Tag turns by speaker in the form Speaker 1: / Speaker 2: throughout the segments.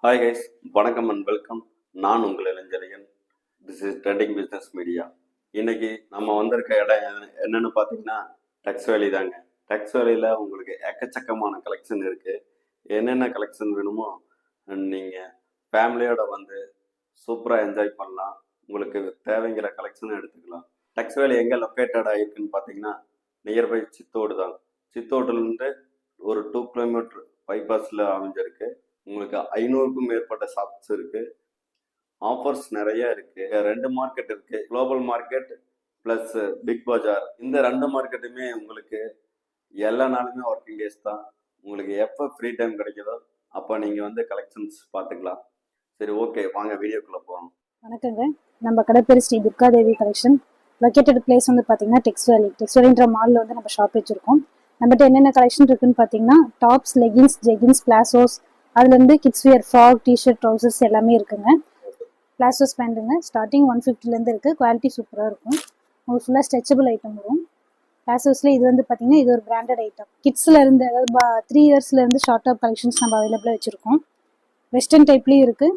Speaker 1: Hi guys, வணக்கம் and welcome. நான் உங்கள் Ilanchezhiyan. This is trending business media. இன்னைக்கு நம்ம வந்திருக்க இடம் என்னன்னு பார்த்தீங்கன்னா டெக்ஸ் வேலி தாங்க. டெக்ஸ் வேலியில் உங்களுக்கு எக்கச்சக்கமான கலெக்ஷன் இருக்குது. என்னென்ன கலெக்ஷன் வேணுமோ நீங்கள் ஃபேமிலியோட வந்து சூப்பராக என்ஜாய் பண்ணலாம். உங்களுக்கு தேவைங்கிற கலெக்ஷனும் எடுத்துக்கலாம். டெக்ஸ் வேலி எங்கே லொக்கேட்டடாக இருக்குன்னு பார்த்தீங்கன்னா நியர்பை சித்தோடு தான். சித்தோடுலேருந்து ஒரு 2 கிலோமீட்டர் பைபாஸில் அமைஞ்சிருக்கு. உங்களுக்கு 500க்கும் மேற்பட்ட ஷாப்ஸ் இருக்கு. ஆஃபர்ஸ் நிறைய இருக்கு. 2 மார்க்கெட் இருக்கு, குளோபல் மார்க்கெட் பிளஸ் பிக் பஜார். இந்த 2 மார்க்கெட்டுமே உங்களுக்கு எல்லா நாளுமே ஒர்க்கிங் டேஸ் தான். உங்களுக்கு எப்போ ஃப்ரீ டைம் கிடைக்குதோ அப்போ நீங்கள் வந்து கலெக்ஷன்ஸ் பார்த்துக்கலாம். சரி, ஓகே, வாங்க வீடியோக்குள்ளே போகலாம்.
Speaker 2: வணக்கங்க. நம்ம கடை பேர் Sri Durgadevi collection. Located place வந்து பார்த்தீங்கன்னா டெக்ஸ் வேலின்ற மாலில் வந்து நம்ம ஷாப் வச்சுருக்கோம். நம்மகிட்ட என்னென்ன கலெக்ஷன் இருக்குன்னு பார்த்தீங்கன்னா டாப்ஸ், லெகின்ஸ், ஜெகின்ஸ், பிளாசோஸ், அதுலேருந்து kids wear, frock, T-shirt, trousers எல்லாமே இருக்குங்க. பிளாசோஸ் பேண்ட்டுங்க ஸ்டார்டிங் 150லேருந்து இருக்குது. குவாலிட்டி சூப்பராக இருக்கும். உங்களுக்கு ஃபுல்லாக ஸ்ட்ரெச்சபிள் ஐட்டம் வரும். பிளாசோஸில் இது வந்து பார்த்தீங்கன்னா இது ஒரு பிராண்டட் ஐட்டம். கிட்ஸ்லேருந்து அதாவது 3 இயர்ஸ்லேருந்து ஷார்ட் டாப் கலெக்ஷன்ஸ் நம்ம அவைலபிளாக வச்சுருக்கோம். வெஸ்டர்ன் டைப்லேயும் இருக்குது.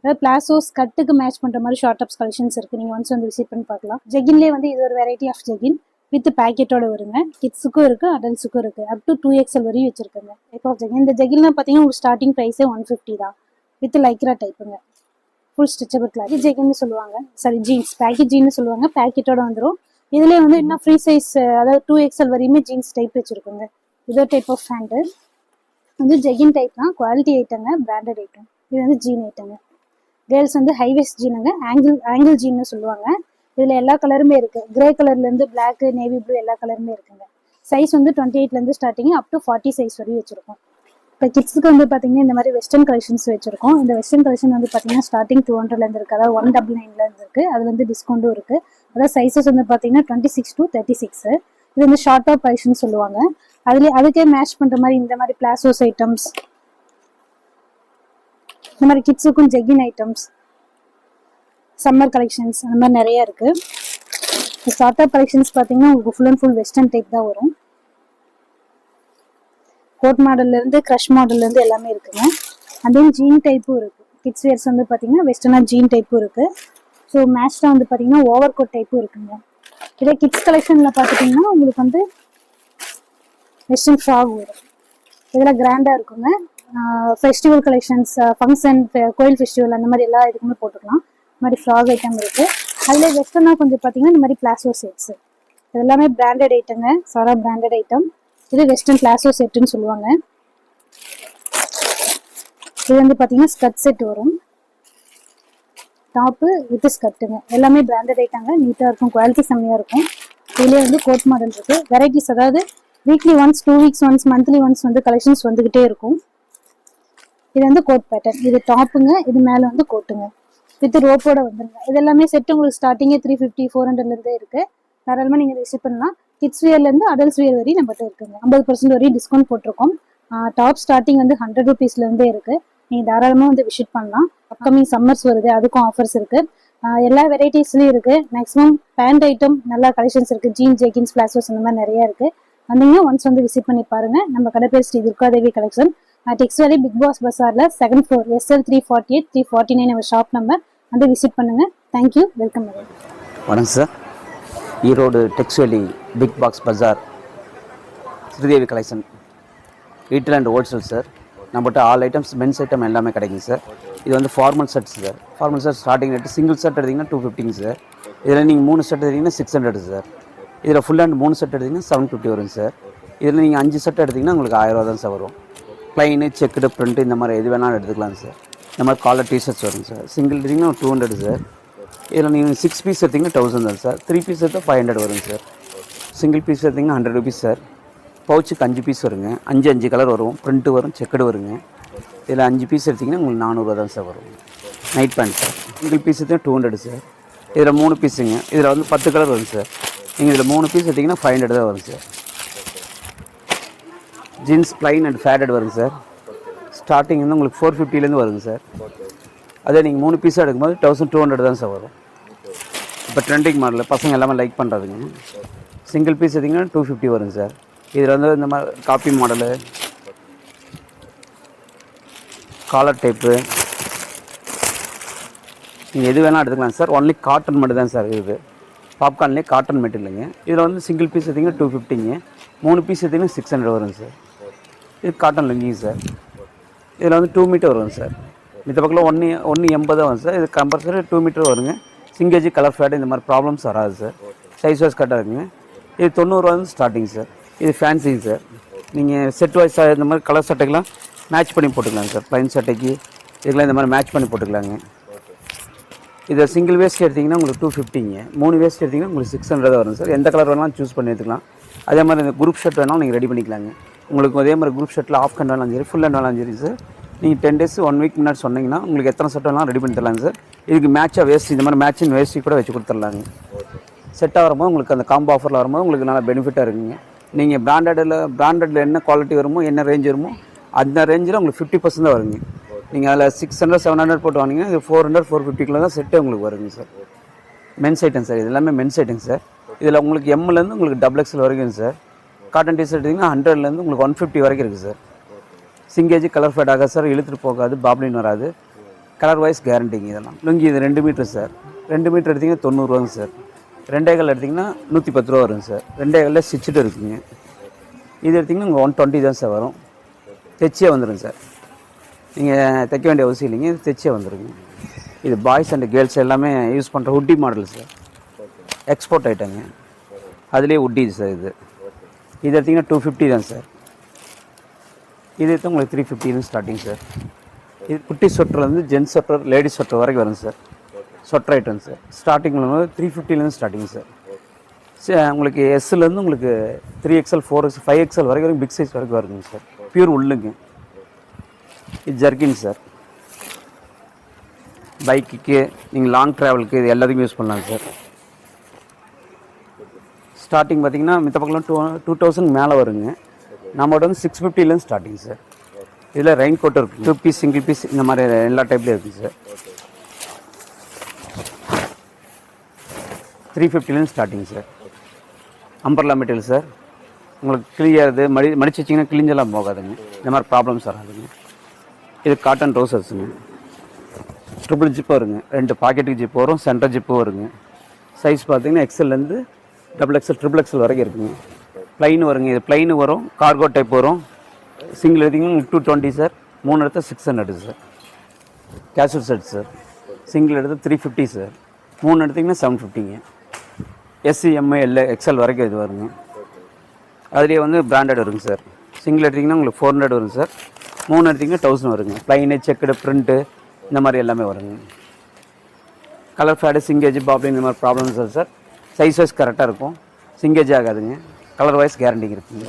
Speaker 2: அதாவது பிளாசோஸ் கட்டுக்கு மேட்ச் பண்ணுற மாதிரி ஷார்ட் டாப்ஸ் கலெக்ஷன்ஸ் இருக்குது. நீங்கள் ஒன்ஸ் வந்து விசிட் பண்ணி பார்க்கலாம். ஜெகின்லேயே வந்து இது ஒரு வெரைட்டி ஆஃப் ஜெகின் வித் பேக்கெட்டோட வருங்க. கிட்ஸுக்கும் இருக்குது, அடல்ட்ஸுக்கும் இருக்குது. அப் டு 2XL வரையும் வச்சுருக்கேங்க. இப்போ ஜெகின் இந்த ஜெகின்லாம் பார்த்தீங்கன்னா உங்களுக்கு ஸ்டார்டிங் ப்ரைஸே 150 தான். வித் லைக்ரா டைப்புங்க. ஃபுல் ஸ்ட்ரெச்சபிள் கிளாத் ஜெகின்னு சொல்லுவாங்க. சாரி, ஜீன்ஸ் பேக்கெட் ஜீன்னு சொல்லுவாங்க. பேக்கெட்டோட வந்துடும். இதுலேயே வந்து இன்னும் ஃப்ரீ சைஸ், அதாவது 2XL வரையுமே ஜீன்ஸ் டைப் வச்சுருக்கோங்க. இதோ டைப் ஆஃப் ஹேண்டு வந்து ஜெகின் டைப் தான். குவாலிட்டி ஐட்டங்க, பிராண்டட் ஐட்டம். இது வந்து ஜீன் ஐட்டங்க. கேர்ள்ஸ் வந்து ஹைவேஸ்ட் ஜீனுங்க, ஆங்கிள் ஜீன்னு சொல்லுவாங்க. இதில் எல்லா கலருமே இருக்குது. கிரே கலர்லேருந்து பிளாக், நேவி ப்ளூ எல்லா கலருமே இருக்குங்க. சைஸ் வந்து 28லேருந்து ஸ்டார்டிங் அப் டு 40 சைஸ் வரையும் வச்சுருக்கோம். இப்போ கிட்ஸுக்கு வந்து பார்த்தீங்கன்னா இந்த மாதிரி வெஸ்டர்ன் கலெக்ஷன்ஸ் வச்சுருக்கோம். இந்த வெஸ்டர்ன் கலெக்ஷன் வந்து பார்த்தீங்கன்னா ஸ்டார்டிங் 200லேருந்து இருக்குது. அதாவது 199லேருந்து இருக்குது. அது வந்து டிஸ்கவுண்ட்டும் இருக்குது. அதாவது சைஸஸ் வந்து பார்த்தீங்கன்னா 26 to 36. இது வந்து ஷார்ட் டாப் கலெக்ஷன் சொல்லுவாங்க. அதுக்கே மேட்ச் பண்ணுற மாதிரி இந்த மாதிரி பிளாசோஸ் ஐட்டம்ஸ், இந்த மாதிரி கிட்ஸுக்கும் ஜெகின் ஐட்டம்ஸ், சம்மர் கலெக்ஷன்ஸ் அந்த மாதிரி நிறைய இருக்குது. ஷார்ட் டாப் கலெக்ஷன்ஸ் பார்த்தீங்கன்னா உங்களுக்கு full and full western type தான் வரும். கோட் மாடல்லேருந்து க்ரஷ் மாடல்லேருந்து எல்லாமே இருக்குங்க. அதே ஜீன் டைப்பும் இருக்குது. கிட்ஸ் வேர்ஸ் வந்து பார்த்தீங்கன்னா வெஸ்டர்னாக ஜீன் டைப்பும் இருக்குது. ஸோ மேட்ச்டாக வந்து பார்த்தீங்கன்னா ஓவர் கோட் டைப்பும் இருக்குங்க. இதே கிட்ஸ் கலெக்ஷனில் பார்த்துட்டிங்கன்னா உங்களுக்கு வந்து வெஸ்டர்ன் ஃப்ராக் வரும். இதெல்லாம் கிராண்டாக இருக்குங்க. ஃபெஸ்டிவல் கலெக்ஷன்ஸ், ஃபங்க்ஷன், கோயில் ஃபெஸ்டிவல் அந்த மாதிரி எல்லா இதுக்குமே போட்டுக்கலாம். இந்த மாதிரி ஃப்ராக் ஐட்டம் இருக்குது. அதில் வெஸ்டர்னாக கொஞ்சம் பார்த்தீங்கன்னா இந்த மாதிரி பிளாசோ செட்ஸு, இது எல்லாமே பிராண்டட் ஐட்டங்க. சாரா பிராண்டட் ஐட்டம். இது வெஸ்டர்ன் பிளாசோ செட்டுன்னு சொல்லுவாங்க. இது வந்து பார்த்தீங்கன்னா ஸ்கர்ட் செட் வரும். டாப்பு வித் ஸ்கர்ட்டுங்க. எல்லாமே பிராண்டட் ஐட்டங்க. நீட்டாக இருக்கும், குவாலிட்டி செம்மையாக இருக்கும். இதுலேயே வந்து கோட் மாடல் இருக்குது. வெரைட்டிஸ், அதாவது weekly once, 2 weeks once, monthly once வந்து கலெக்ஷன்ஸ் வந்துக்கிட்டே இருக்கும். இது வந்து கோட் பேட்டர்ன். இது டாப்புங்க, இது மேலே வந்து கோட்டுங்க வித் ரோப்போட வந்துருங்க. இது எல்லாமே செட்டு உங்களுக்கு ஸ்டார்டிங்கே 350, 400லேருந்தே இருக்குது. தாராளமாக நீங்கள் விசிட் பண்ணலாம். கிட்ஸ் வியர்லேருந்து அடல்ட்ஸ் வியர் வரையும் நம்மகிட்ட இருக்குங்க. 50% வரையும் டிஸ்கவுண்ட் போட்டிருக்கோம். டாப் ஸ்டார்டிங் வந்து 100 rupeesலேருந்தே இருக்குது. நீங்கள் தாராளமாக வந்து விசிட் பண்ணலாம். அப்கமிங் சம்மர்ஸ் வருது, அதுக்கும் ஆஃபர்ஸ் இருக்குது. எல்லா வெரைட்டிஸ்லையும் இருக்குது. மேக்ஸிமம் பேண்ட் ஐட்டம் நல்லா கலெக்ஷன்ஸ் இருக்குது. ஜீன், ஜெகின்ஸ், பிளாசோஸ் அந்த மாதிரி நிறையா இருக்குது. வந்தீங்கன்னா ஒன்ஸ் வந்து விசிட் பண்ணி பாருங்கள். நம்ம கடை பேர் Sri Durgadevi collection. Tex Valley big boss பஸாரில் 2nd floor SL 348 349 நம்ம ஷாப் நம்பர். வந்து விசிட் பண்ணுங்கள். Thank you, welcome.
Speaker 3: வணக்கம் sir. Erode Tex Valley big box பஜார் Sridevi collection retail and wholesale sir. நம்மகிட்ட ஆல் ஐட்டம்ஸ், மென்ஸ் ஐட்டம் எல்லாமே கிடைக்கும் சார். இது வந்து formal sets sir. Formal set starting rate single set எடுத்திங்கன்னா 250 சார். இதில் நீங்கள் 3 செட் எடுத்திங்கன்னா 600 சார். இதில் ஃபுல் அண்ட் 3 செட் எடுத்திங்கன்னா 750 வரும் சார். இதில் நீங்கள் 5 செட் எடுத்திங்கன்னா உங்களுக்கு 1000 தான் சார் வரும். ப்ளைனு, செக்குடு, பிரிண்ட்டு இந்த மாதிரி எது வேணாலும் எடுத்துக்கலாம் சார். இந்த மாதிரி காலர் டிஷர்ட்ஸ் வரும் சார். சிங்கிள் எடுத்திங்கன்னா 200 சார். இதில் நீங்கள் 6 பீஸ் எடுத்திங்கன்னா 1000 தான் சார். 3 பீஸ் எடுத்தால் 500 வரும் சார். சிங்கிள் பீஸ் எடுத்திங்கன்னா 100 rupees சார். பவுச்சுக்கு 5 பீஸ் வருங்க. 5 கலர் வரும். பிரிண்ட்டு வரும், செக்குடு வருங்க. இதில் 5 பீஸ் எடுத்திங்கன்னா உங்களுக்கு 400 தான் சார் வரும். Night pant sir. Single piece எடுத்திங்கன்னா 200 சார். இதில் 3 பீஸுங்க. இதில் வந்து 10 கலர் வரும் சார். நீங்கள் இதில் 3 பீஸ் எடுத்திங்கன்னா 500 தான் வரும் sir. Jeans plain and faded வருங்க சார். ஸ்டார்டிங் வந்து உங்களுக்கு 450லேருந்து வருங்க சார். அதே நீங்கள் 3 பீஸாக எடுக்கும்போது 1200 தான் சார் வரும். இப்போ ட்ரெண்டிங் மாடலில் பசங்க எல்லாமே லைக் பண்ணுறதுங்க. சிங்கிள் பீஸ் எடுத்திங்கன்னா 250 வருங்க சார். இதில் வந்து இந்த மாதிரி காப்பி மாடலு, காலர் டேப்பு, நீங்கள் எது வேணால் எடுத்துக்கலாம் சார். ஒன்லி காட்டன் மட்டும் தான் சார் இது. பாப்கார்ன்லேயே காட்டன் மட்டும் இல்லைங்க. இதில் வந்து சிங்கிள் பீஸ் எடுத்திங்கன்னா 250ங்க, 3 பீஸ் எடுத்திங்கன்னா 600 வருங்க சார். இது காட்டன் லுங்கிங்க சார். இதில் வந்து 2 மீட்டர் வருங்க சார். மித்த பக்கத்தில் 180 வரும் சார். இது கம்பல்சரி 2 மீட்டர் வருங்க. சிங்கேஜி கலர் ஃபேட் இந்த மாதிரி ப்ராப்ளம்ஸ் வராது சார். சைஸ் வைஸ் கரெக்டாக இருக்குங்க. இது 90 வந்து ஸ்டார்டிங் சார். இது ஃபேன்சிங் சார். நீங்கள் செட் வைஸ் இந்த மாதிரி கலர் சட்டைக்கெலாம் மேட்ச் பண்ணி போட்டுக்கலாங்க சார். ப்ளைன் சட்டைக்கு இதுக்கெலாம் இந்த மாதிரி மேட்ச் பண்ணி போட்டுக்கலாங்க. இதை சிங்கிள் வேஸ்ட் எடுத்திங்கன்னா உங்களுக்கு 250ங்க, 3 வேஸ்ட் எடுத்திங்கன்னா உங்களுக்கு 600 வரும் சார். எந்த கலர் வேணாலும் சூஸ் பண்ணி எடுத்துக்கலாம். அதே மாதிரி இந்த குரூப் ஷர்ட் வேணாலும் நீங்கள் ரெடி பண்ணிக்கலாங்க. உங்களுக்கு அதே மாதிரி குரூப் ஷர்ட்டில் ஆஃப் ஹேண்ட் வேணாலும் சரி, ஃபுல் ஹேண்ட் வேணாலும் சரி சார். நீங்கள் 10 days 1 week முன்னாடி சொன்னீங்கன்னா உங்களுக்கு எத்தனை ஷர்ட் வேணாலும் ரெடி பண்ணி தரலாங்க சார். இதுக்கு மேட்சாக வேஸ்ட் இந்த மாதிரி மேட்சிங் வேஸ்ட்டு கூட வச்சு கொடுத்துர்லாங்க. செட்டாக வரும்போது உங்களுக்கு அந்த காம்போ ஆஃபரில் வரும்போது உங்களுக்கு நல்லா பெனிஃபிட்டாக இருக்குங்க. நீங்கள் பிராண்டடில் என்ன குவாலிட்டி வருமோ, என்ன ரேஞ்ச் வருமோ அந்த ரேஞ்சில் உங்களுக்கு 50% தான் வருங்க. நீங்கள் அதில் 600 700 போட்டு வாங்கினீங்கன்னா இது 400 450 தான் செட்டே உங்களுக்கு வருங்க சார். Men's item sir. இது எல்லாமே மென்ஸ் ஐட்டம் சார். இதில் உங்களுக்கு எம்லேருந்து உங்களுக்கு XXL வரைக்கும் சார். காட்டன் டிஷர்ட் எடுத்திங்கன்னா 100லேருந்து உங்களுக்கு 150 வரைக்கும் இருக்குது சார். சிங்கேஜி கலர் ஃபேட் ஆகாது சார். இழுத்துட்டு போகாது, பாப்ளின் வராது. கலர் வைஸ் கேரண்டிங்க இதெல்லாம். லுங்கி இது 2 மீட்டர் சார். 2 மீட்டர் எடுத்திங்கன்னா 90 ரூபாங்க சார். 2 கால் எடுத்திங்கன்னா 110 ரூபா வருங்க சார். 2 காலில் ஸ்டிச்சுட்டு இருக்குங்க. இது எடுத்திங்கன்னா உங்களுக்கு 120 தான் சார் வரும். தைச்சே வந்துடுங்க சார். நீங்கள் தைக்க வேண்டிய அவசியம் இல்லைங்க, இது தைச்சே வந்துடுங்க. இது பாய்ஸ் அண்ட் கேர்ள்ஸ் எல்லாமே யூஸ் பண்ணுற உட்டி மாடல் சார். எக்ஸ்போர்ட் ஐட்டங்க. அதுலேயே உட்டி சார். இது எடுத்திங்கன்னா 250 தான் சார். இது எடுத்து உங்களுக்கு 350 ஸ்டார்டிங் சார். இது குட்டி சொட்டர்லேருந்து ஜென்ஸ் சொட்டர், லேடிஸ் சொட்டர் வரைக்கும் வரும் சார். சொட்டர் item sir. ஸ்டார்டிங்கில் வந்து 350 ஸ்டார்டிங் சார். உங்களுக்கு எஸ்லேருந்து உங்களுக்கு 3XL 4XL 5XL வரைக்கும் பிக் சைஸ் வரைக்கும் வருங்க சார். பியூர் உள்ளுங்க. இது ஜர்கின் சார். பைக்குக்கு நீங்கள் லாங் ட்ராவலுக்கு இது எல்லாத்துக்கும் யூஸ் பண்ணலாம் சார். ஸ்டார்டிங் பார்த்தீங்கன்னா மித்த பக்கம் 2000 மேலே வருங்க. நம்மகிட்ட வந்து 650 ஸ்டார்டிங் சார். இதில் ரெயின் கோட் இருக்குது, 2 பீஸ் சிங்கிள் பீஸ் இந்த மாதிரி எல்லா டைப்லேயும் இருக்குது sir. 350 starting sir. Umbrella material sir. உங்களுக்கு கிளியறது மடிச்சு வச்சிங்கன்னா கிழிஞ்செல்லாம் போகாதுங்க. இந்த மாதிரி ப்ராப்ளம்ஸ் வராதுங்க. இது காட்டன் ட்ரௌசர்ஸுங்க. ட்ரிபிள் ஜிப்பு வருங்க. 2 பாக்கெட்டுக்கு ஜிப்பு வரும், சென்டர் ஜிப்பு வருங்க. சைஸ் பார்த்தீங்கன்னா XLலேருந்து XXL XXL வரைக்கும் இருக்குங்க. ப்ளைன் வருங்க. இது ப்ளைனு வரும், கார்கோ டைப் வரும். சிங்கிள் எடுத்திங்கன்னா 220 சார். 3 எடுத்தால் 600 sir. Casual set sir. Single எடுத்து 350 சார். 3 எடுத்திங்கன்னா 750ங்க. SC MI L XL வரைக்கும் இது வருங்க. அதுலேயே வந்து பிராண்டட் வருங்க சார். சிங்கிள் எடுத்திங்கன்னா உங்களுக்கு 400 வருங்க சார். 3 எடுத்திங்கன்னா 1000 வருங்க. ப்ளைனு, செக்குடு, பிரிண்ட்டு இந்த மாதிரி எல்லாமே வருங்க. கலர் ஃபேடு, சிங்கேஜ், பாப்ளின் இந்த மாதிரி ப்ராப்ளம்ஸ் சார். சைஸ் வைஸ் கரெக்டாக இருக்கும். சிங்கேஜ் ஆகாதுங்க. கலர் வைஸ் கேரண்டிங் இருக்குங்க.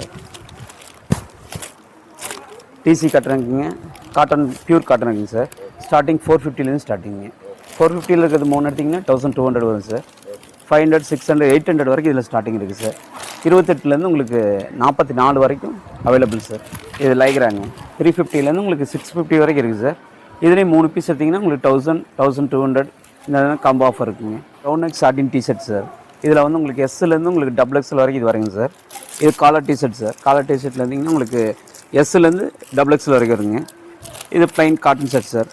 Speaker 3: டிசி காட்டன் இருக்குங்க. காட்டன் பியூர் காட்டன் இருக்குங்க சார். ஸ்டார்டிங் 450 ஸ்டார்டிங்க. 450 இருக்கிறது 3 எடுத்திங்கன்னா 1200 வரும் சார். 500 600 800 வரைக்கும் இதில் ஸ்டார்டிங் இருக்குது சார். 28லேருந்து உங்களுக்கு 44 வரைக்கும் அவைலபிள் சார். இது லைக்ராங்க. 350லேருந்து உங்களுக்கு 650 வரைக்கும் இருக்குது சார். இதுலேயும் 3 பீஸ் எடுத்திங்கன்னா உங்களுக்கு 1000 1200 இந்த காம்போ ஆஃபர் இருக்குங்க. ரவுண்ட் நெக் சாட்டின் டிஷர்ட் சார். இதில் வந்து உங்களுக்கு எஸ்லேருந்து உங்களுக்கு XXL வரைக்கும் இது வரைங்க சார். இது காலர் டிஷர்ட் சார். காலர் டிஷர்ட்டில் இருந்திங்கன்னா உங்களுக்கு எஸ்லேருந்து XXL வரைக்கும் வருங்க. இது ப்ளைன் காட்டன் ஷர்ட் சார்.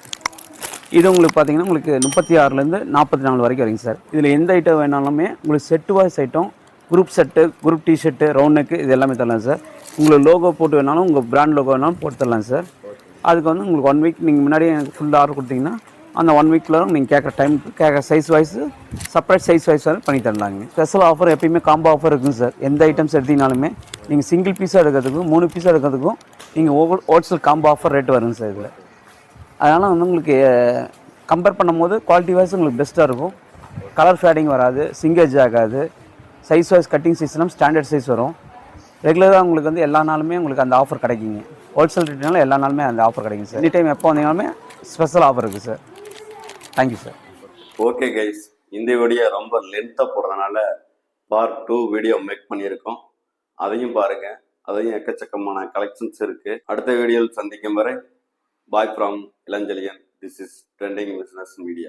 Speaker 3: இது உங்களுக்கு பார்த்தீங்கன்னா உங்களுக்கு 36லேருந்து 44 வரைக்கும் வருங்க சார். இதில் எந்த ஐட்டம் வேணாலுமே உங்களுக்கு set wise item, group set, group T-shirt, round neck இது எல்லாமே தரலாம் சார். உங்களுக்கு லோகோ போட்டு வேணாலும், உங்கள் பிராண்ட் லோகோ வேணாலும் போட்டு தரலாம் சார். அதுக்கு வந்து உங்களுக்கு 1 வீக் நீங்கள் முன்னாடியே எனக்கு ஃபுல் ஆர்டர் கொடுத்தீங்கன்னா அந்த 1 வீக்கில் நீங்கள் கேட்குற டைமுக்கு கேட்குற size wise separate size wise பண்ணி தரலாங்க. ஸ்பெஷல் ஆஃபர் எப்பயுமே காம்போ ஆஃபர் இருக்குங்க சார். எந்த ஐட்டம்ஸ் எடுத்தீங்கனாலுமே நீங்கள் சிங்கிள் பீஸாக எடுக்கிறதுக்கும் 3 பீஸாக எடுக்கிறதுக்கும் நீங்கள் ஹோல்சேல் காம்போ ஆஃபர் ரேட் வருங்க சார் இதில். அதனால் வந்து உங்களுக்கு கம்பேர் பண்ணும்போது குவாலிட்டி வைஸ் உங்களுக்கு பெஸ்ட்டாக இருக்கும். கலர் ஃபேடிங் வராது, சிங்கேஜ் ஆகாது. சைஸ் வைஸ் கட்டிங் சைஸ்லாம் ஸ்டாண்டர்ட் சைஸ் வரும். ரெகுலராக உங்களுக்கு வந்து எல்லா நாளுமே உங்களுக்கு அந்த ஆஃபர் கிடைக்குங்க. ஹோல்சேல் ரேட்னால எல்லா நாளுமே அந்த ஆஃபர் கிடைக்கும் சார். எனி டைம் எப்போ வந்தீங்கனாலுமே ஸ்பெஷல் ஆஃபர் இருக்குது sir. Thank you sir.
Speaker 1: Okay guys, இந்த வீடியோ ரொம்ப லென்த்தாக போடுறதுனால பார்ட் 2 வீடியோ மேக் பண்ணியிருக்கோம். அதையும் பாருங்கள். அதையும் எக்கச்சக்கமான கலெக்ஷன்ஸ் இருக்குது. அடுத்த வீடியோவில் சந்திக்கும் வரை bye from Ilanchezhiyan. This is trending business media.